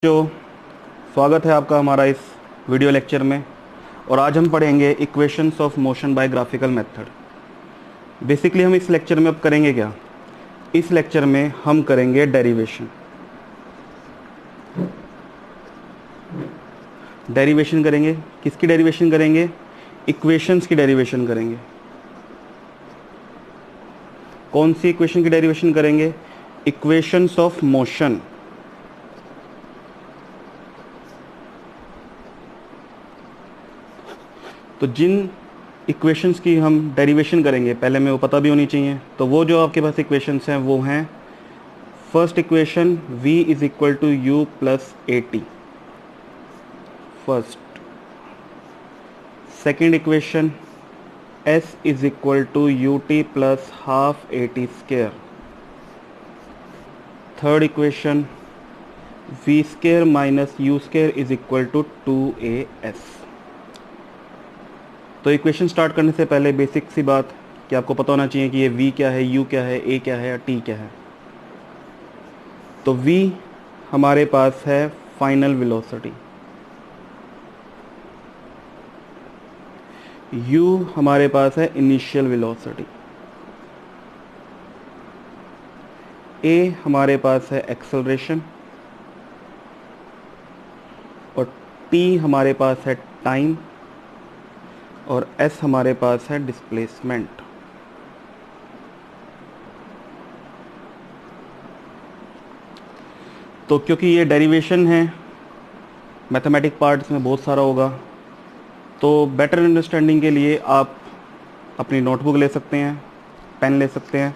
बच्चों, स्वागत है आपका हमारा इस वीडियो लेक्चर में। और आज हम पढ़ेंगे equations of motion by graphical method. Basically हम इस लेक्चर में अब करेंगे क्या? इस लेक्चर में हम करेंगे डेरिवेशन। डेरिवेशन करेंगे। किसकी डेरिवेशन करेंगे? इक्वेशंस की डेरिवेशन करेंगे। कौन सी इक्वेशन की डेरिवेशन करेंगे? Equations of motion. तो जिन इक्वेशंस की हम डेरिवेशन करेंगे पहले में वो पता भी होनी चाहिए। तो वो जो आपके पास इक्वेशंस हैं वो हैं, first equation v is equal to u plus a t, first. Second equation s is equal to u t plus half a t square. Third equation v square minus u square is equal to 2as। तो equation start करने से पहले basic सी बात कि आपको पता होना चाहिए कि ये v क्या है, u क्या है, a क्या है या t क्या है। तो v हमारे पास है फाइनल वेलोसिटी, u हमारे पास है इनिशियल वेलोसिटी, a हमारे पास है एक्सेलरेशन और t हमारे पास है टाइम और s हमारे पास है डिस्प्लेसमेंट। तो क्योंकि ये डेरिवेशन है, मैथमेटिक पार्ट्स में बहुत सारा होगा, तो बेटर अंडरस्टैंडिंग के लिए आप अपनी नोटबुक ले सकते हैं, पेन ले सकते हैं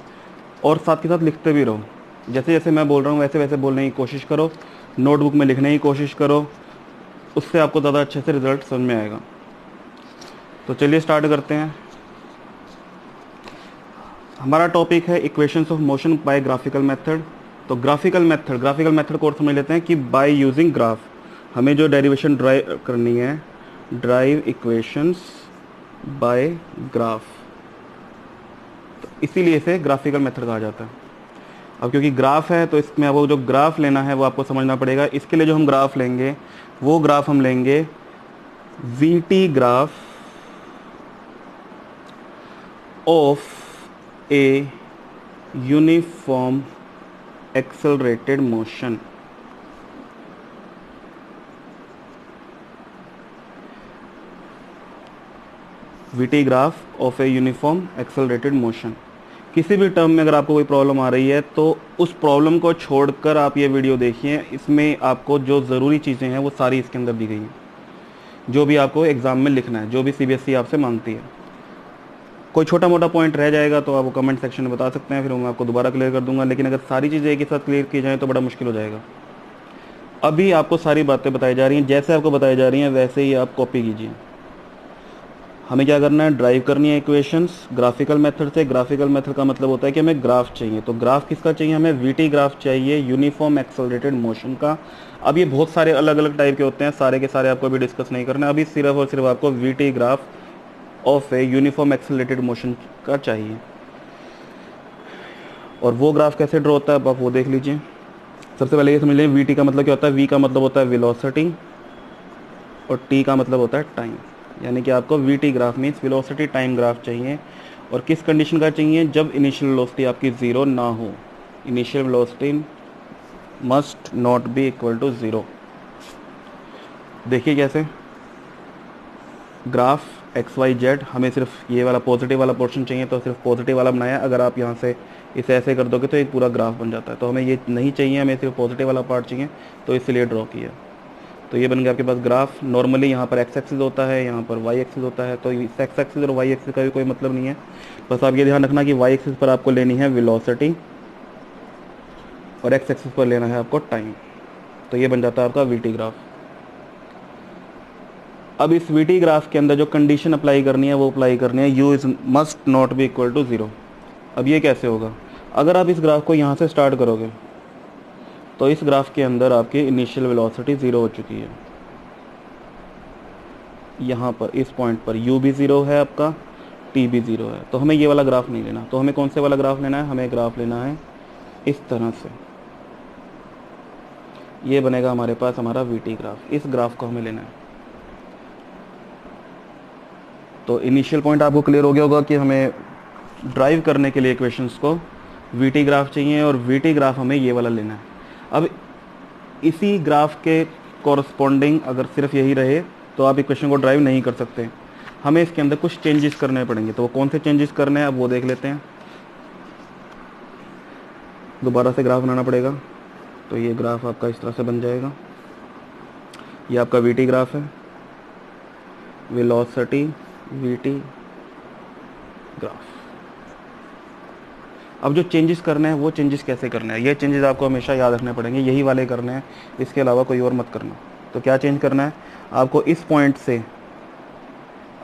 और साथ के साथ लिखते भी रहो। जैसे जैसे मैं बोल रहा हूँ वैसे वैसे बोलने की कोशिश करो, नोटबुक में लिखने की कोशिश करो, उससे आपको ज़्यादा अच्छे से रिजल्ट समझ में आएगा। तो चलिए स्टार्ट करते हैं। हमारा टॉपिक है equations of motion by graphical method. तो ग्राफिकल मेथड को और समझ लेते हैं कि बाय यूजिंग ग्राफ हमें जो डेरिवेशन ड्राइव करनी है, ड्राइव इक्वेशंस बाय ग्राफ, तो इसीलिए इसे ग्राफिकल मेथड कहा जाता है। अब क्योंकि ग्राफ है तो इसमें वो जो ग्राफ लेना है वो आपको समझना पड़ेगा। इसके लिए जो हम ग्राफ लेंगे वो ग्राफ हम लेंगे we t graph of a uniform accelerated motion। VT graph of a uniform accelerated motion. किसी भी टर्म में अगर आपको कोई प्रॉब्लम आ रही है तो उस प्रॉब्लम को छोड़कर आप ये वीडियो देखिए। इसमें आपको जो ज़रूरी चीज़ें हैं वो सारी इसके अंदर दी गई हैं, जो भी आपको एग्ज़ाम में लिखना है, जो भी CBSE आपसे मांगती है। कोई छोटा मोटा पॉइंट रह जाएगा तो आप वो कमेंट सेक्शन में बता सकते हैं, फिर मैं आपको दोबारा क्लियर कर दूंगा। लेकिन अगर सारी चीज़ें एक ही साथ क्लियर की जाएँ तो बड़ा मुश्किल हो जाएगा। अभी आपको सारी बातें बताई जा रही हैं, जैसे आपको बताई जा रही हैं वैसे ही आप कॉपी कीजिए। हमें क्या करना है? ड्राइव करनी है इक्वेशंस ग्राफिकल मेथड से। ग्राफिकल मेथड का मतलब होता है कि हमें ग्राफ चाहिए। तो ग्राफ किसका चाहिए? हमें वीटी ग्राफ चाहिए, यूनिफॉर्म एक्सेलरेटेड मोशन का। अब ये बहुत सारे अलग अलग टाइप के होते हैं, सारे के सारे आपको अभी डिस्कस नहीं करना है। अभी सिर्फ और सिर्फ आपको VT graph of a uniform accelerated motion का चाहिए। और वो ग्राफ कैसे ड्रॉ होता है अब आप वो देख लीजिए। सबसे पहले ये समझ लीजिए वी टी का मतलब क्या होता है। वी का मतलब होता है वेलोसिटी और टी का मतलब होता है टाइम। यानी कि आपको we t graph means velocity time graph चाहिए। और किस कंडीशन का चाहिए? जब इनिशियल वेलोसिटी आपकी ज़ीरो ना हो। Initial velocity must not be equal to zero. देखिए कैसे ग्राफ XYZ, हमें सिर्फ ये वाला पॉजिटिव वाला पोर्शन चाहिए तो सिर्फ पॉजिटिव वाला बनाया। अगर आप यहाँ से इसे ऐसे कर दोगे तो एक पूरा ग्राफ बन जाता है। तो हमें ये नहीं चाहिए, हमें सिर्फ पॉजिटिव वाला पार्ट चाहिए, तो इसलिए ड्रॉ किया। तो ये बन गया आपके पास ग्राफ। नॉर्मली यहाँ पर एक्स एक्सिस होता है, यहाँ पर वाई एक्सिस होता है। तो इस एक्स एक्सिस और वाई एक्सिस का भी कोई मतलब नहीं है। बस आप ये ध्यान रखना कि वाई एक्सिस पर आपको लेनी है वेलोसिटी और एक्स एक्सिस पर लेना है आपको टाइम। तो ये बन जाता है आपका वीटी ग्राफ। अब इस वीटी ग्राफ के अंदर जो कंडीशन अप्लाई करनी है वो अप्लाई करनी है, u is must not be equal to zero. अब ये कैसे होगा? अगर आप इस ग्राफ को यहाँ से स्टार्ट करोगे तो इस ग्राफ के अंदर आपकी इनिशियल वेलोसिटी ज़ीरो हो चुकी है। यहाँ पर इस पॉइंट पर u भी ज़ीरो है, आपका t भी ज़ीरो है। तो हमें ये वाला ग्राफ नहीं लेना। तो हमें कौन से वाला ग्राफ लेना है? हमें ग्राफ लेना है इस तरह से। ये बनेगा हमारे पास हमारा वीटी ग्राफ। इस ग्राफ को हमें लेना है। तो इनिशियल पॉइंट आपको क्लियर हो गया होगा कि हमें ड्राइव करने के लिए इक्वेशंस को वीटी ग्राफ चाहिए और वीटी ग्राफ हमें ये वाला लेना है। अब इसी ग्राफ के कॉरस्पॉन्डिंग अगर सिर्फ यही रहे तो आप इक्वेशन को ड्राइव नहीं कर सकते, हमें इसके अंदर कुछ चेंजेस करने पड़ेंगे। तो वो कौन से चेंजेस करने हैं अब वो देख लेते हैं। दोबारा से ग्राफ बनाना पड़ेगा। तो ये ग्राफ आपका इस तरह से बन जाएगा। ये आपका वीटी ग्राफ है, वेलोसिटी वीटी ग्राफ। अब जो चेंजेस करने हैं वो चेंजेस कैसे करने हैं, ये चेंजेस आपको हमेशा याद रखने पड़ेंगे, यही वाले करने हैं, इसके अलावा कोई और मत करना। तो क्या चेंज करना है, आपको इस पॉइंट से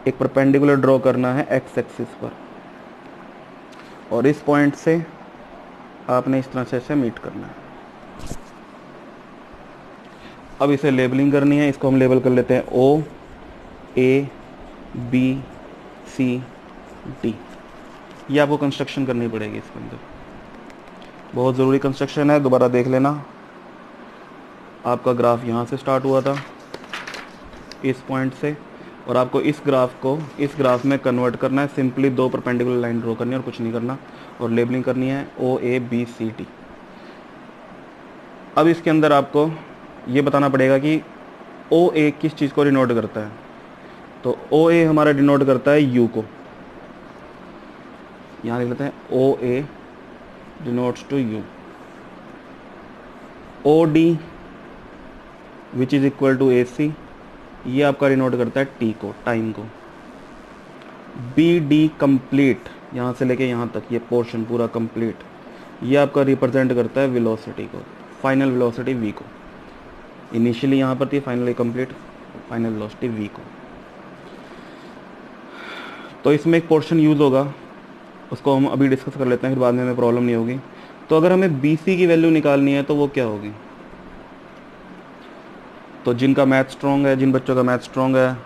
एक परपेंडिकुलर ड्रॉ करना है एक्स एक्सिस पर, और इस पॉइंट से आपने इस तरह से मीट करना है। अब इसे लेबलिंग करनी है, इसको हम लेबल कर लेते हैं O A B C D. ये आपको कंस्ट्रक्शन करनी पड़ेगी इसके अंदर, बहुत ज़रूरी कंस्ट्रक्शन है। दोबारा देख लेना, आपका ग्राफ यहाँ से स्टार्ट हुआ था इस पॉइंट से, और आपको इस ग्राफ को इस ग्राफ में कन्वर्ट करना है। सिंपली दो परपेंडिकुलर लाइन ड्रॉ करनी है और कुछ नहीं करना, और लेबलिंग करनी है ओ ए बी सी डी। अब इसके अंदर आपको ये बताना पड़ेगा कि ओ ए किस चीज़ को डिनोट करता है। तो ओ ए हमारा डिनोट करता है यू को, यहाँ लिख लेते हैं O A denotes to u. O D which is equal to A C, ये आपका डिनोट करता है टी को, टाइम को। बी डी कंप्लीट, यहाँ से लेके यहाँ तक ये पोर्शन पूरा कंप्लीट, ये आपका रिप्रेजेंट करता है वेलोसिटी को, फाइनल वेलोसिटी वी को। इनिशियली यहाँ पर थी, finally complete, final velocity v को। तो इसमें एक पोर्शन यूज़ होगा, उसको हम अभी डिस्कस कर लेते हैं, फिर बाद में हमें प्रॉब्लम नहीं होगी। तो अगर हमें बी सी की वैल्यू निकालनी है तो वो क्या होगी। तो जिनका मैथ स्ट्रॉन्ग है, जिन बच्चों का मैथ स्ट्रॉन्ग है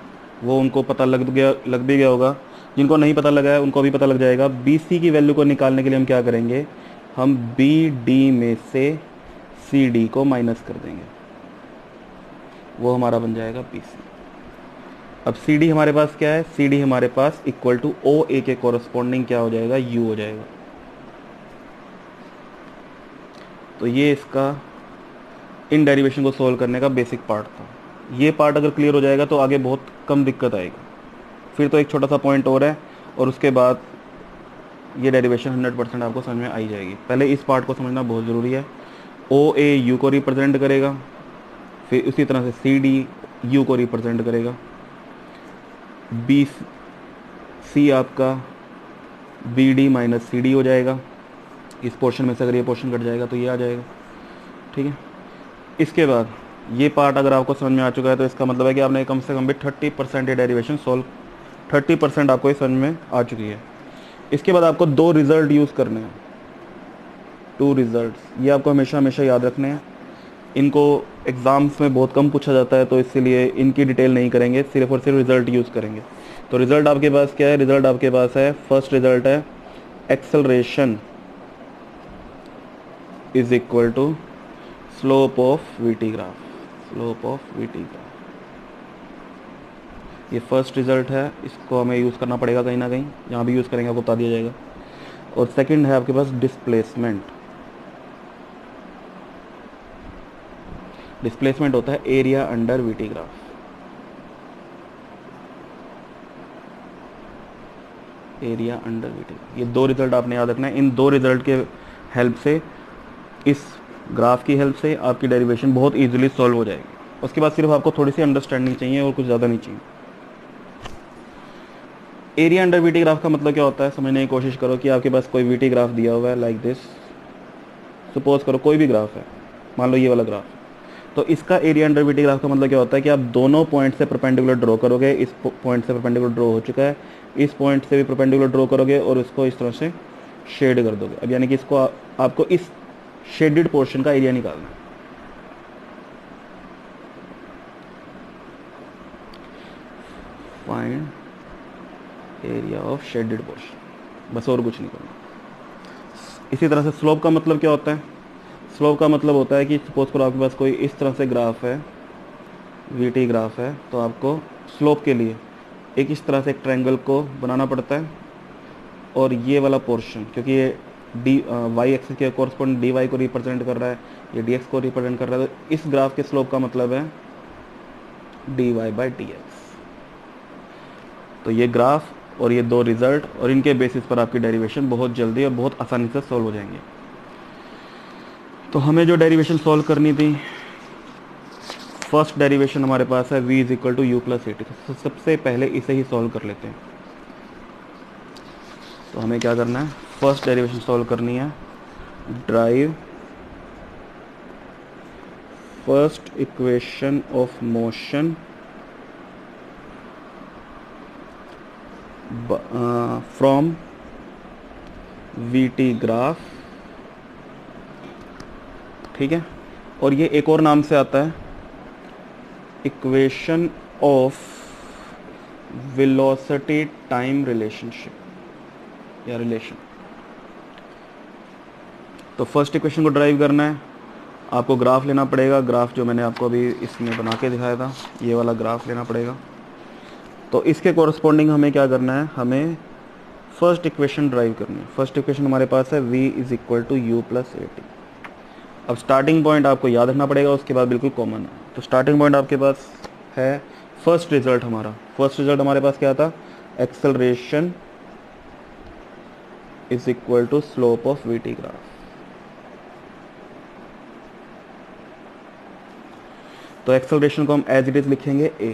वो उनको पता लग भी गया होगा, जिनको नहीं पता लगा है उनको भी पता लग जाएगा। बी सी की वैल्यू को निकालने के लिए हम क्या करेंगे, हम बी डी में से सी डी को माइनस कर देंगे, वो हमारा बन जाएगा बी सी। अब सी डी हमारे पास क्या है, सी डी हमारे पास इक्वल टू ओ ए के कॉरस्पॉन्डिंग क्या हो जाएगा, यू हो जाएगा। तो ये इसका इन डेरिवेशन को सोल्व करने का बेसिक पार्ट था। ये पार्ट अगर क्लियर हो जाएगा तो आगे बहुत कम दिक्कत आएगी। फिर तो एक छोटा सा पॉइंट और है, और उसके बाद ये डेरिवेशन 100% आपको समझ में आई जाएगी। पहले इस पार्ट को समझना बहुत ज़रूरी है। ओ ए यू को रिप्रेजेंट करेगा, फिर उसी तरह से सी डी यू को रिप्रेजेंट करेगा, बी सी आपका B D minus C D हो जाएगा। इस पोर्शन में से अगर ये पोर्शन कट जाएगा तो ये आ जाएगा, ठीक है। इसके बाद ये पार्ट अगर आपको समझ में आ चुका है तो इसका मतलब है कि आपने कम से कम भी 30% ये डेरिवेशन सॉल्व, 30% आपको ये समझ में आ चुकी है। इसके बाद आपको दो रिजल्ट यूज़ करने हैं, 2 रिजल्ट्स, ये आपको हमेशा हमेशा याद रखने हैं। इनको एग्ज़ाम्स में बहुत कम पूछा जाता है, तो इसीलिए इनकी डिटेल नहीं करेंगे, सिर्फ और सिर्फ रिज़ल्ट यूज़ करेंगे। तो रिज़ल्ट आपके पास क्या है, रिज़ल्ट आपके पास है, फर्स्ट रिज़ल्ट है acceleration is equal to slope of VT graph, slope of VT graph. ये फर्स्ट रिज़ल्ट है, इसको हमें यूज़ करना पड़ेगा कहीं ना कहीं, जहाँ भी यूज़ करेंगे आपको बता दिया जाएगा। और सेकंड है आपके पास डिस्प्लेसमेंट। डिस्प्लेसमेंट होता है area under VT graph. Area under VT, ये दो रिजल्ट आपने याद रखना है। इन दो रिजल्ट के हेल्प से, इस ग्राफ की हेल्प से आपकी डेरिवेशन बहुत इजीली सॉल्व हो जाएगी। उसके बाद सिर्फ आपको थोड़ी सी अंडरस्टैंडिंग चाहिए और कुछ ज़्यादा नहीं चाहिए। एरिया अंडर वीटी ग्राफ का मतलब क्या होता है, समझने की कोशिश करो कि आपके पास कोई वीटी ग्राफ दिया हुआ है लाइक दिस, सपोज करो कोई भी ग्राफ है, मान लो ये वाला ग्राफ। तो इसका एरिया अंडर वीटी ग्राफ का मतलब क्या होता है कि आप दोनों पॉइंट से परपेंडिकुलर ड्रॉ करोगे। इस पॉइंट से परपेंडिकुलर ड्रॉ हो चुका है, इस पॉइंट से भी परपेंडिकुलर ड्रॉ करोगे और इसको इस तरह से शेड कर दोगे। अब यानी कि इसको आपको इस शेडेड पोर्शन का एरिया निकालना है। Find area of shaded portion, बस और कुछ नहीं करना। इसी तरह से स्लोप का मतलब क्या होता है, स्लोप का मतलब होता है कि सपोज करो आपके पास कोई इस तरह से ग्राफ है, वीटी ग्राफ है, तो आपको स्लोप के लिए एक इस तरह से एक ट्रायंगल को बनाना पड़ता है, और ये वाला पोर्शन क्योंकि ये डी वाई एक्सिस के कॉरस्पॉन्ड डी वाई को रिप्रेजेंट कर रहा है, ये डी एक्स को रिप्रेजेंट कर रहा है, तो इस ग्राफ के स्लोप का मतलब है d y by d x. तो ये ग्राफ और ये दो रिजल्ट, और इनके बेसिस पर आपकी डेरिवेशन बहुत जल्दी और बहुत आसानी से सॉल्व हो जाएंगे। तो हमें जो डेरिवेशन सॉल्व करनी थी, फर्स्ट डेरिवेशन हमारे पास है v is equal to u plus a t. तो सबसे पहले इसे ही सॉल्व कर लेते हैं। तो हमें क्या करना है, फर्स्ट डेरिवेशन सॉल्व करनी है, drive first equation of motion from we t graph, ठीक है। और ये एक और नाम से आता है equation of velocity time relationship या रिलेशन। तो फर्स्ट इक्वेशन को ड्राइव करना है, आपको ग्राफ लेना पड़ेगा। ग्राफ जो मैंने आपको अभी इसमें बना के दिखाया था, ये वाला ग्राफ लेना पड़ेगा। तो इसके कोरस्पॉन्डिंग हमें क्या करना है, हमें फर्स्ट इक्वेशन ड्राइव करनी है। फर्स्ट इक्वेशन हमारे पास है v is equal to u plus a t. अब स्टार्टिंग पॉइंट आपको याद रखना पड़ेगा, उसके बाद बिल्कुल कॉमन है। तो स्टार्टिंग पॉइंट आपके पास है फर्स्ट रिजल्ट हमारा। फर्स्ट रिजल्ट हमारे पास क्या था, acceleration is equal to slope of v t graph. तो एक्सेलरेशन को हम एज इट इज लिखेंगे a।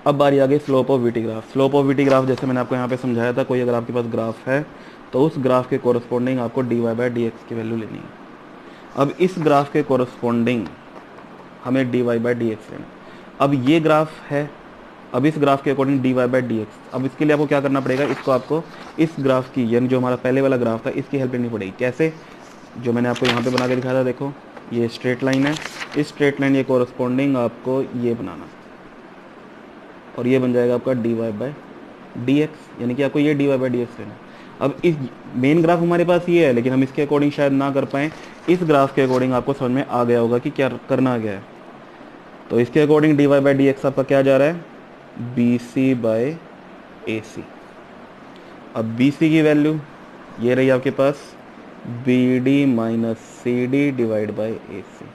अब बारी आ गई slope of v t graph. Slope of v t graph जैसे मैंने आपको यहाँ पे समझाया था, कोई अगर आपके पास ग्राफ है तो उस ग्राफ के कोरस्पॉन्डिंग आपको d y by d x की वैल्यू लेनी है। अब इस ग्राफ के कोरस्पॉन्डिंग हमें d y by d x लेना। अब ये ग्राफ है, अब इस ग्राफ के according d y by d x. अब इसके लिए आपको क्या करना पड़ेगा, इसको आपको इस ग्राफ की, यानी जो हमारा पहले वाला ग्राफ था, इसकी हेल्प लेनी पड़ेगी। कैसे, जो मैंने आपको यहाँ पे बना के दिखाया था, देखो ये स्ट्रेट लाइन है, इस स्ट्रेट लाइन के कोरस्पॉन्डिंग आपको ये बनाना, और ये बन जाएगा आपका d y by d x, यानी कि आपको ये d y by d x लेना। अब इस मेन ग्राफ हमारे पास ये है, लेकिन हम इसके अकॉर्डिंग शायद ना कर पाएँ। इस ग्राफ के अकॉर्डिंग आपको समझ में आ गया होगा कि क्या करना गया है। तो इसके according d y by d x आपका क्या जा रहा है, बी सी बाई ए सी। अब बी सी की वैल्यू ये रही आपके पास, B D minus C D divide by A C.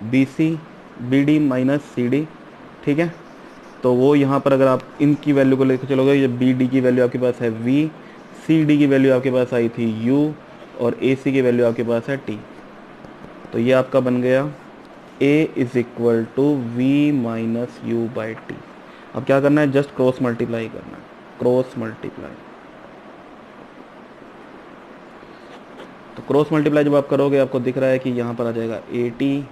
B C B D minus C D, ठीक है। तो वो यहाँ पर अगर आप इनकी वैल्यू को लेकर चलोगे, ये बी डी की वैल्यू आपके पास है वी, सी डी की वैल्यू आपके पास आई थी यू, और ए सी की वैल्यू आपके पास है टी। तो ये आपका बन गया a is equal to v minus u by t. अब क्या करना है, जस्ट क्रॉस मल्टीप्लाई करना है, क्रॉस मल्टीप्लाई। तो क्रॉस मल्टीप्लाई जब आप करोगे, आपको दिख रहा है कि यहाँ पर आ जाएगा A T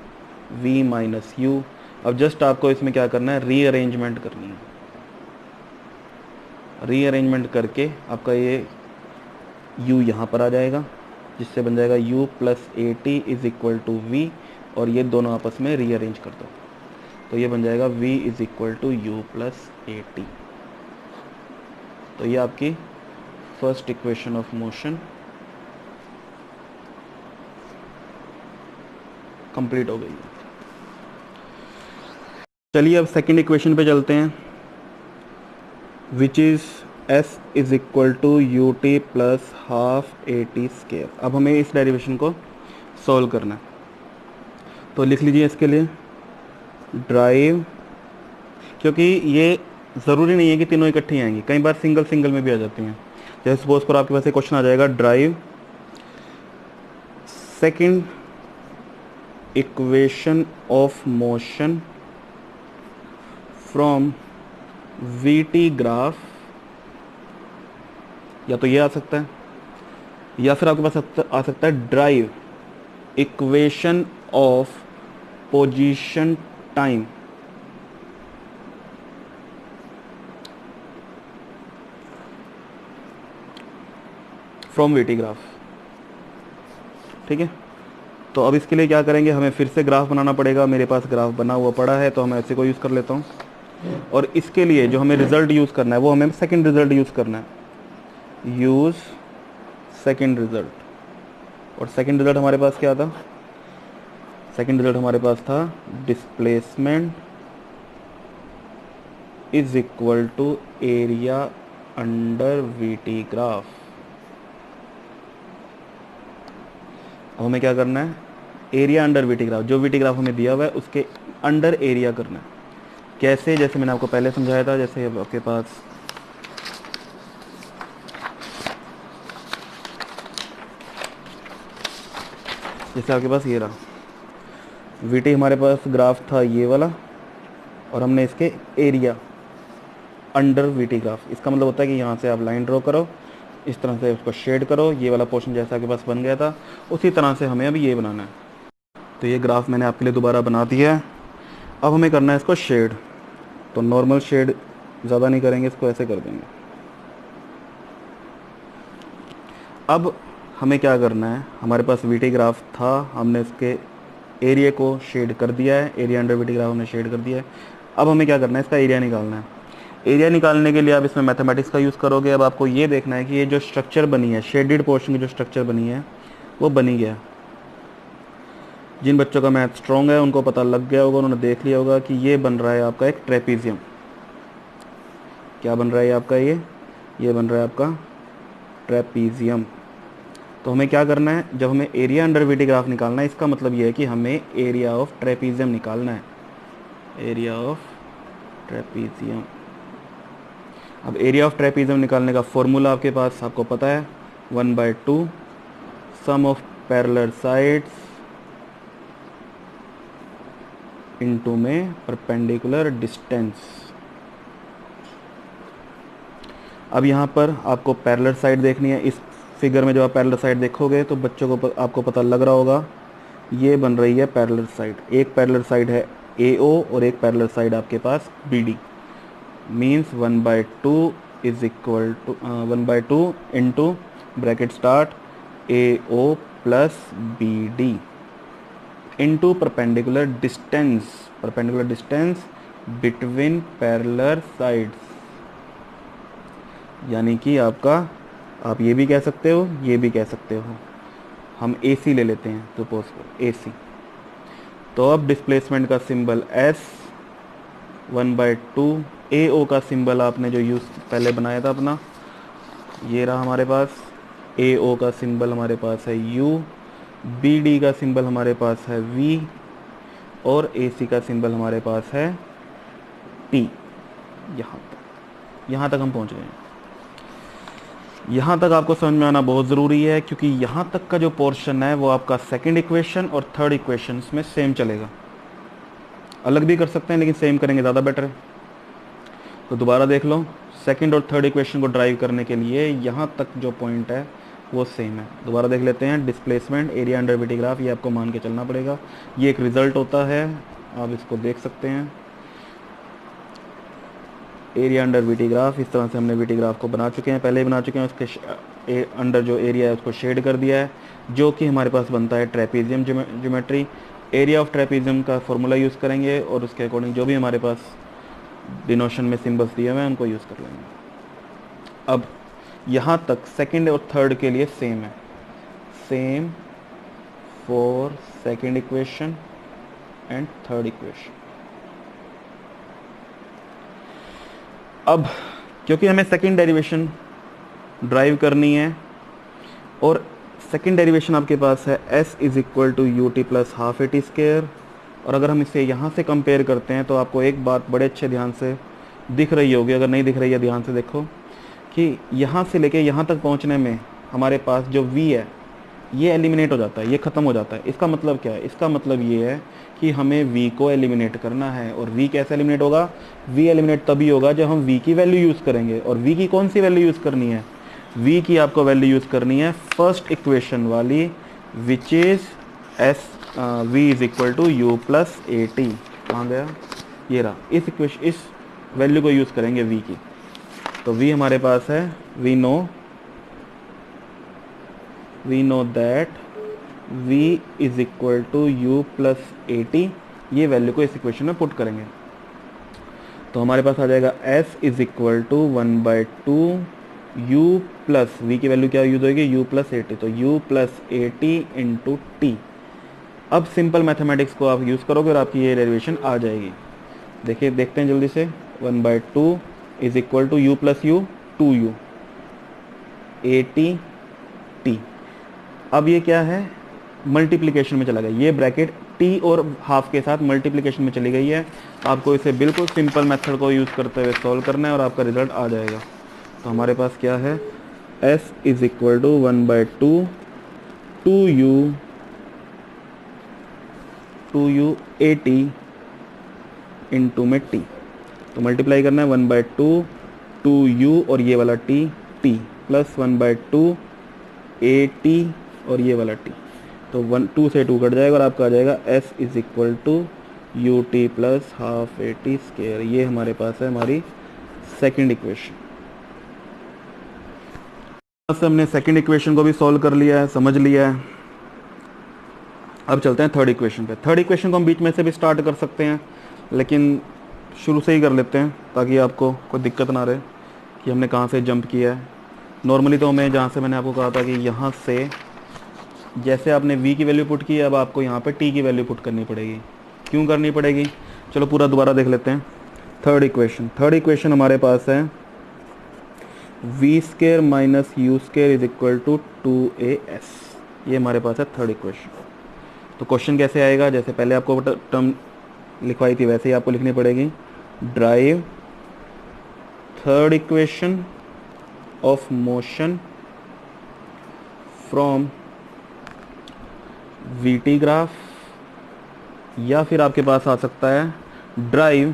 V minus you. अब जस्ट आपको इसमें क्या करना है, रीअरेंजमेंट करनी है। रीअरेंजमेंट करके आपका ये u यहाँ पर आ जाएगा, जिससे बन जाएगा u plus a t is equal to v, और ये दोनों आपस में रीअरेंज कर दो, तो ये बन जाएगा v is equal to u plus a t. तो ये आपकी first equation of motion complete हो गई है। चलिए अब सेकंड इक्वेशन पे चलते हैं, which is s is equal to u t plus half a t square. अब हमें इस डेरिवेशन को सॉल्व करना है, तो लिख लीजिए इसके लिए ड्राइव, क्योंकि ये ज़रूरी नहीं है कि तीनों इकट्ठी आएंगी, कई बार सिंगल सिंगल में भी आ जाती हैं। जैसे सपोज करो आपके पास एक क्वेश्चन आ जाएगा, drive second equation of motion from we t graph, या तो ये आ सकता है, या फिर आपके पास आ सकता है drive equation of position time from we t graph, ठीक है। तो अब इसके लिए क्या करेंगे, हमें फिर से ग्राफ बनाना पड़ेगा। मेरे पास ग्राफ बना हुआ पड़ा है, तो हम ऐसे को यूज़ कर लेता हूँ। और इसके लिए जो हमें रिजल्ट यूज़ करना है, वो हमें सेकंड रिजल्ट यूज़ करना है, यूज़ सेकंड रिजल्ट। और सेकंड रिजल्ट हमारे पास क्या था? सेकंड रिजल्ट हमारे पास था displacement is equal to area under VT graph. अब हमें क्या करना है? एरिया अंडर वीटी ग्राफ, जो वीटी ग्राफ हमें दिया हुआ है उसके अंडर एरिया करना है। कैसे? जैसे मैंने आपको पहले समझाया था, जैसे आपके पास ये रहा वीटी, हमारे पास ग्राफ था ये वाला, और हमने इसके एरिया अंडर वीटी ग्राफ। इसका मतलब होता है कि यहाँ से आप लाइन ड्रॉ करो, इस तरह से उसको शेड करो, ये वाला पोर्शन जैसा आपके पास बन गया था उसी तरह से हमें अभी ये बनाना है। तो ये ग्राफ मैंने आपके लिए दोबारा बना दिया है। अब हमें करना है इसको शेड। तो नॉर्मल शेड ज़्यादा नहीं करेंगे, इसको ऐसे कर देंगे। अब हमें क्या करना है? हमारे पास वीटी ग्राफ था, हमने इसके एरिया को शेड कर दिया है, एरिया अंडर वीटी ग्राफ हमने शेड कर दिया है। अब हमें क्या करना है? इसका एरिया निकालना है। एरिया निकालने के लिए आप इसमें मैथमेटिक्स का यूज़ करोगे। अब आपको ये देखना है कि ये जो स्ट्रक्चर बनी है, शेडेड पोर्शन की जो स्ट्रक्चर बनी है वो बनी गया। जिन बच्चों का मैथ स्ट्रॉन्ग है उनको पता लग गया होगा, उन्होंने देख लिया होगा कि ये बन रहा है आपका एक ट्रेपीजियम। क्या बन रहा है आपका? ये बन रहा है आपका ट्रेपीजियम। तो हमें क्या करना है? जब हमें एरिया अंडर वीटी ग्राफ निकालना है, इसका मतलब ये है कि हमें एरिया ऑफ ट्रेपीजियम निकालना है। Area of trapezium. अब एरिया ऑफ ट्रेपीजियम निकालने का फॉर्मूला आपके पास आपको पता है, 1/2 sum of parallel sides into में परपेंडिकुलर डिस्टेंस। अब यहाँ पर आपको पैरेलल साइड देखनी है। इस फिगर में जब आप पैरेलल साइड देखोगे तो बच्चों को आपको पता लग रहा होगा, ये बन रही है पैरेलल साइड। एक पैरेलल साइड है AO और एक पैरेलल साइड आपके पास BD। Means 1/2 is equal to 1/2 into bracket start AO plus BD into perpendicular distance between parallel sides. यानी कि आपका, आप ये भी कह सकते हो, ये भी कह सकते हो। हम AC ले लेते हैं, सपोज AC। तो अब डिस्प्लेसमेंट का सिंबल S, 1/2 AO का सिंबल आपने जो यूज पहले बनाया था अपना, ये रहा हमारे पास। AO का सिंबल हमारे पास है U, BD का सिंबल हमारे पास है V, और AC का सिंबल हमारे पास है T। यहाँ तक हम पहुँच गए हैं। यहाँ तक आपको समझ में आना बहुत ज़रूरी है, क्योंकि यहाँ तक का जो पोर्शन है वो आपका सेकंड इक्वेशन और थर्ड इक्वेशन में सेम चलेगा। अलग भी कर सकते हैं लेकिन सेम करेंगे ज़्यादा बेटर है। तो दोबारा देख लो, सेकंड और थर्ड इक्वेशन को ड्राइव करने के लिए यहाँ तक जो पॉइंट है वो सेम है। दोबारा देख लेते हैं। Displacement area under VT graph, ये आपको मान के चलना पड़ेगा। ये एक रिजल्ट होता है, आप इसको देख सकते हैं। एरिया अंडर वीटी ग्राफ, इस तरह से हमने वीटी ग्राफ को बना चुके हैं, पहले ही बना चुके हैं। उसके अंडर जो एरिया है उसको शेड कर दिया है, जो कि हमारे पास बनता है trapezium geometry. Area of trapezium का फॉर्मूला यूज़ करेंगे और उसके अकॉर्डिंग जो भी हमारे पास डिनोशन में सिंबल्स दिए हुए हैं उनको यूज़ कर लेंगे। अब यहाँ तक सेकंड और थर्ड के लिए सेम है, same for second equation and third equation. अब क्योंकि हमें सेकंड डेरिवेशन ड्राइव करनी है और सेकंड डेरिवेशन आपके पास है S is equal to UT plus half AT square, और अगर हम इसे यहाँ से कंपेयर करते हैं तो आपको एक बात बड़े अच्छे ध्यान से दिख रही होगी, अगर नहीं दिख रही है ध्यान से देखो कि यहाँ से लेके यहाँ तक पहुँचने में हमारे पास जो V है ये एलिमिनेट हो जाता है, ये ख़त्म हो जाता है। इसका मतलब क्या है? इसका मतलब ये है कि हमें V को एलिमिनेट करना है। और V कैसे एलिमिनेट होगा? V एलिमिनेट तभी होगा जब हम V की वैल्यू यूज़ करेंगे। और V की कौन सी वैल्यू यूज़ करनी है? V की आपको वैल्यू यूज़ करनी है फर्स्ट इक्वेशन वाली, which is V is equal to U plus AT। कहाँ गया? ये रहा। इस इक्वेशन, इस वैल्यू को यूज़ करेंगे V की। तो V हमारे पास है, we know that V is equal to U plus AT। ये वैल्यू को इस इक्वेशन में पुट करेंगे तो हमारे पास आ जाएगा S is equal to 1/2 u plus v की वैल्यू क्या यूज होगी, u प्लस ए टी, तो u plus a t into t. अब सिंपल मैथमेटिक्स को आप यूज़ करोगे और आपकी ये डेरिवेशन आ जाएगी। देखिए देखते हैं जल्दी से, 1/2 is equal to u plus u, 2u a t t. अब ये क्या है, मल्टीप्लिकेशन में चला गया, ये ब्रैकेट टी और हाफ के साथ मल्टीप्लिकेशन में चली गई है। आपको इसे बिल्कुल सिंपल मेथड को यूज़ करते हुए सॉल्व करना है और आपका रिजल्ट आ जाएगा। तो हमारे पास क्या है, s is equal to 1/2 2u a t into में t, तो मल्टीप्लाई करना है 1/2 2u और ये वाला t प्लस 1/2 ए टी और ये वाला t, तो 2 से 2 कट जाएगा और आपका आ जाएगा s is equal to u t plus half a t square. ये हमारे पास है हमारी सेकंड इक्वेशन। हमने सेकंड इक्वेशन को भी सॉल्व कर लिया है, समझ लिया है। अब चलते हैं थर्ड इक्वेशन पे। थर्ड इक्वेशन को हम बीच में से भी स्टार्ट कर सकते हैं, लेकिन शुरू से ही कर लेते हैं ताकि आपको कोई दिक्कत ना रहे कि हमने कहाँ से जंप किया है। नॉर्मली तो मैं जहाँ से मैंने आपको कहा था कि यहाँ से जैसे आपने v की वैल्यू पुट की, अब आपको यहाँ पे t की वैल्यू पुट करनी पड़ेगी। क्यों करनी पड़ेगी, चलो पूरा दोबारा देख लेते हैं। थर्ड इक्वेशन हमारे पास है v square minus u square is equal to 2as। ये हमारे पास है थर्ड इक्वेशन। तो क्वेश्चन कैसे आएगा, जैसे पहले आपको टर्म लिखवाई थी वैसे ही आपको लिखनी पड़ेगी। Drive third equation of motion from VT graph, या फिर आपके पास आ सकता है drive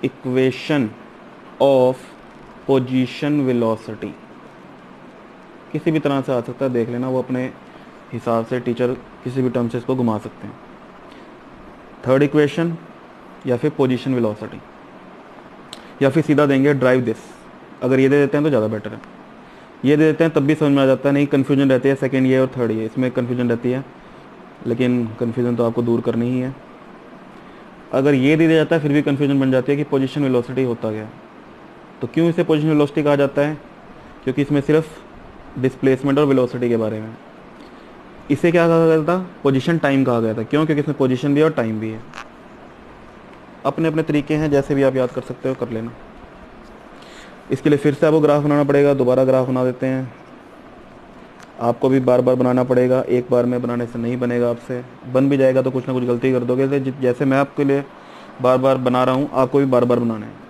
equation of position velocity. किसी भी तरह से आ सकता है, देख लेना, वो अपने हिसाब से टीचर किसी भी टर्म से इसको घुमा सकते हैं। थर्ड इक्वेशन या फिर पोजीशन वेलोसिटी, या फिर सीधा देंगे ड्राइव दिस। अगर ये दे देते हैं तो ज़्यादा बेटर है, ये दे देते हैं तब भी समझ में आ जाता है, नहीं कन्फ्यूजन रहती है सेकेंड ये और थर्ड ये, इसमें कन्फ्यूजन रहती है, लेकिन कन्फ्यूजन तो आपको दूर करनी ही है। अगर ये दे दिया जाता है फिर भी कन्फ्यूजन बन जाती है कि पोजीशन वेलोसिटी होता क्या। तो क्यों इसे पोजीशन वेलोसिटी कहा जाता है, क्योंकि इसमें सिर्फ डिस्प्लेसमेंट और वेलोसिटी के बारे में। इसे क्या कहा गया था, पोजीशन टाइम कहा गया था। क्यों, क्योंकि इसमें पोजीशन भी है और टाइम भी है। अपने अपने तरीके हैं, जैसे भी आप याद कर सकते हो कर लेना। इसके लिए फिर से आपको ग्राफ बनाना पड़ेगा, दोबारा ग्राफ बना देते हैं। आपको भी बार बार बनाना पड़ेगा, एक बार में बनाने से नहीं बनेगा आपसे। बन भी जाएगा तो कुछ ना कुछ गलती कर दोगे, जैसे मैं आपके लिए बार बार बना रहा हूँ आपको भी बार बार बनाना है।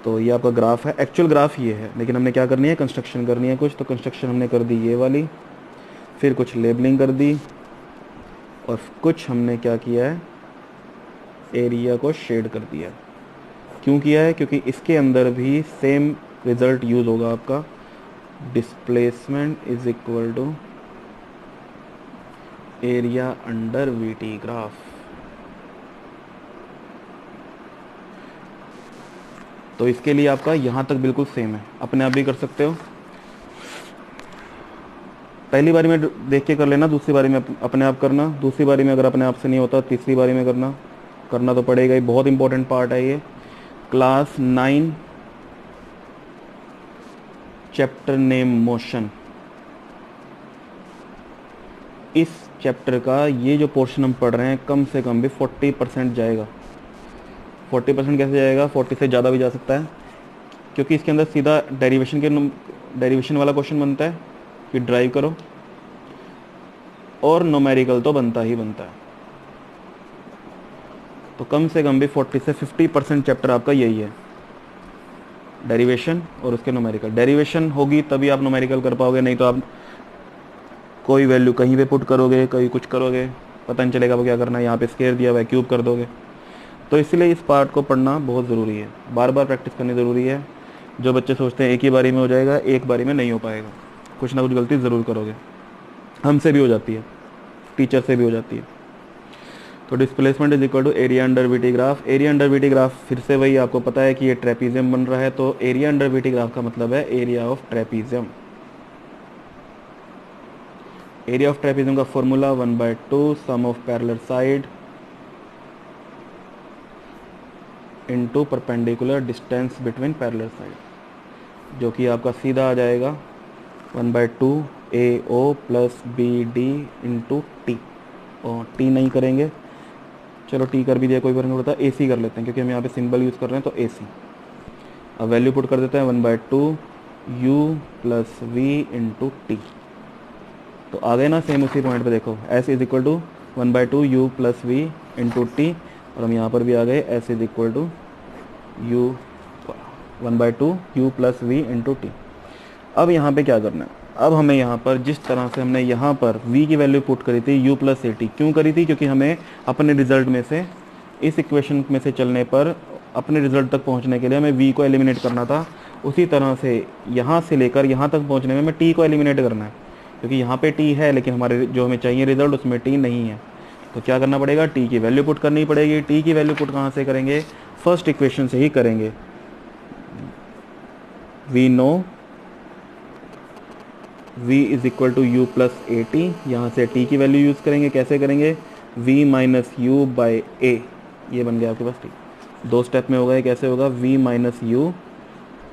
तो ये आपका ग्राफ है, एक्चुअल ग्राफ ये है, लेकिन हमने क्या करनी है, कंस्ट्रक्शन करनी है कुछ। तो कंस्ट्रक्शन हमने कर दी ये वाली, फिर कुछ लेबलिंग कर दी, और कुछ हमने क्या किया है, एरिया को शेड कर दिया। क्यों किया है, क्योंकि इसके अंदर भी सेम रिजल्ट यूज होगा आपका। Displacement is equal to area under VT graph. तो इसके लिए आपका यहाँ तक बिल्कुल सेम है, अपने आप भी कर सकते हो। पहली बारी में देख के कर लेना, दूसरी बारी में अपने आप करना। दूसरी बारी में अगर अपने आप से नहीं होता, तीसरी बारी में करना तो पड़ेगा ही। बहुत इंपॉर्टेंट पार्ट है ये। क्लास 9 चैप्टर नेम मोशन, इस चैप्टर का ये जो पोर्शन हम पढ़ रहे हैं कम से कम भी 40% जाएगा। 40% कैसे जाएगा, 40 से ज़्यादा भी जा सकता है, क्योंकि इसके अंदर सीधा डेरिवेशन वाला क्वेश्चन बनता है कि ड्राइव करो, और न्यूमेरिकल तो बनता ही बनता है। तो कम से कम भी 40 से 50% चैप्टर आपका यही है, डेरिवेशन और उसके न्यूमेरिकल। डेरिवेशन होगी तभी आप न्यूमेरिकल कर पाओगे, नहीं तो आप कोई वैल्यू कहीं पे पुट करोगे, कहीं कुछ करोगे, पता नहीं चलेगा वो क्या करना है। यहाँ पे स्क्वायर दिया हुआ है, क्यूब कर दोगे। तो इसलिए इस पार्ट को पढ़ना बहुत ज़रूरी है, बार बार प्रैक्टिस करनी ज़रूरी है। जो बच्चे सोचते हैं एक ही बारी में हो जाएगा, एक बारी में नहीं हो पाएगा, कुछ ना कुछ गलती ज़रूर करोगे। हमसे भी हो जाती है, टीचर से भी हो जाती है। तो displacement is equal to area under VT graph. Area under VT graph फिर से वही आपको पता है कि ये ट्रेपीजियम बन रहा है, तो एरिया अंडर वीटी ग्राफ का मतलब है area of trapezium. Area of trapezium का formula 1/2 sum of parallel side into perpendicular distance between parallel side. जो कि आपका सीधा आ जाएगा 1/2 AO plus BD into t. और टी नहीं करेंगे, चलो टी कर भी दिया, कोई फर्क नहीं पड़ता, AC कर लेते हैं क्योंकि हम यहाँ पे सिंबल यूज़ कर रहे हैं, तो AC। अब वैल्यू पुट कर देते हैं 1/2 U plus V into T. तो आ गए ना सेम उसी पॉइंट पे, देखो S is equal to 1/2 U plus V into t, और हम यहाँ पर भी आ गए S is equal to U 1/2 U plus V into t. अब यहाँ पे क्या करना है, अब हमें यहाँ पर जिस तरह से हमने यहाँ पर v की वैल्यू पुट करी थी u प्लस AT, क्यों करी थी, क्योंकि हमें अपने रिजल्ट में से, इस इक्वेशन में से चलने पर अपने रिजल्ट तक पहुँचने के लिए हमें v को एलिमिनेट करना था। उसी तरह से यहाँ से लेकर यहाँ तक पहुँचने में हमें t को एलिमिनेट करना है, क्योंकि यहाँ पे t है लेकिन हमारे जो हमें चाहिए रिजल्ट उसमें t नहीं है। तो क्या करना पड़ेगा, t की वैल्यू पुट करनी पड़ेगी। t की वैल्यू पुट कहाँ से करेंगे, फर्स्ट इक्वेशन से ही करेंगे। We know v is equal to u plus AT, यहाँ से t की वैल्यू यूज़ करेंगे। कैसे करेंगे, v माइनस यू बाई ए, ये बन गया आपके पास t। दो स्टेप में होगा, ये कैसे होगा, v माइनस यू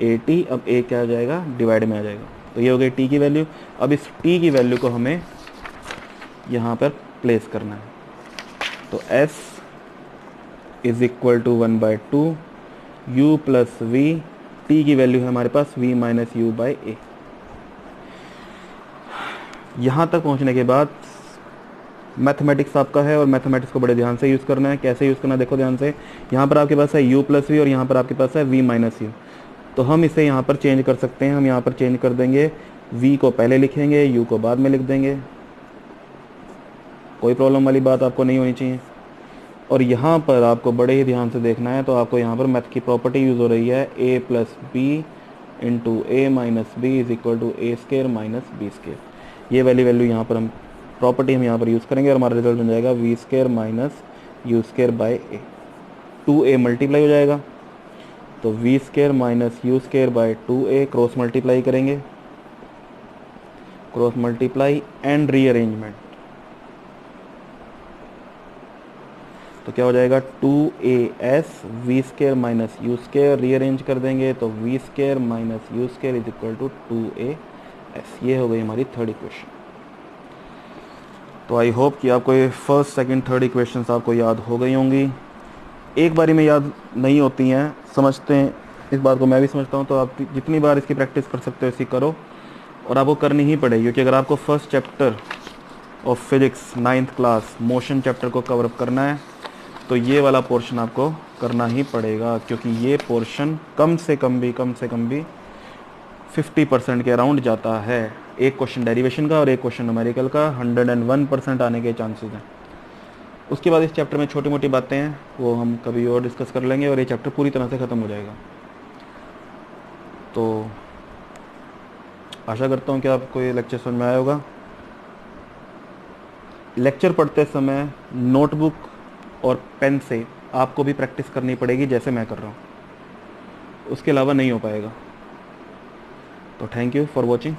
AT, अब a क्या आ जाएगा, डिवाइड में आ जाएगा। तो ये हो गई t की वैल्यू। अब इस t की वैल्यू को हमें यहाँ पर प्लेस करना है। तो s is equal to 1/2 u plus v, t की वैल्यू है हमारे पास v minus u by a. यहाँ तक पहुँचने के बाद मैथमेटिक्स आपका है और मैथमेटिक्स को बड़े ध्यान से यूज़ करना है। कैसे यूज़ करना है, देखो ध्यान से, यहाँ पर आपके पास है u प्लस वी और यहाँ पर आपके पास है v माइनस यू। तो हम इसे यहाँ पर चेंज कर सकते हैं। हम यहाँ पर चेंज कर देंगे, v को पहले लिखेंगे, u को बाद में लिख देंगे। कोई प्रॉब्लम वाली बात आपको नहीं होनी चाहिए। और यहाँ पर आपको बड़े ही ध्यान से देखना है। तो आपको यहाँ पर मैथ की प्रॉपर्टी यूज़ हो रही है, a plus b into a minus b is equal to a square minus b square. ये वैल्यू यहाँ पर हम प्रॉपर्टी हम यहाँ पर यूज़ करेंगे और हमारा रिजल्ट बन जाएगा v square minus u square by a. 2a multiply हो जाएगा, तो v square minus u square by 2a, cross multiply करेंगे, क्रॉस मल्टीप्लाई एंड रीअरेंजमेंट। तो क्या हो जाएगा, 2as v square minus u square, rearrange कर देंगे तो v square minus u square is equal to 2as। ये हो गई हमारी थर्ड इक्वेशन। तो आई होप कि आपको ये फर्स्ट सेकंड थर्ड इक्वेशंस आपको याद हो गई होंगी। एक बारी में याद नहीं होती हैं, समझते हैं इस बात को, मैं भी समझता हूँ। तो आप जितनी बार इसकी प्रैक्टिस कर सकते हो इसी करो, और आपको करनी ही पड़ेगी, क्योंकि अगर आपको first chapter of physics 9th class motion chapter को कवर अप करना है तो ये वाला पोर्शन आपको करना ही पड़ेगा, क्योंकि ये पोर्शन कम से कम भी 50% के अराउंड जाता है। एक क्वेश्चन डेरिवेशन का और एक क्वेश्चन न्यूमेरिकल का 101% आने के चांसेस हैं। उसके बाद इस चैप्टर में छोटी मोटी बातें हैं, वो हम कभी और डिस्कस कर लेंगे और ये चैप्टर पूरी तरह से ख़त्म हो जाएगा। तो आशा करता हूँ कि आपको ये लेक्चर समझ में आया होगा। लेक्चर पढ़ते समय नोटबुक और पेन से आपको भी प्रैक्टिस करनी पड़ेगी, जैसे मैं कर रहा हूँ, उसके अलावा नहीं हो पाएगा। तो थैंक यू फॉर वॉचिंग।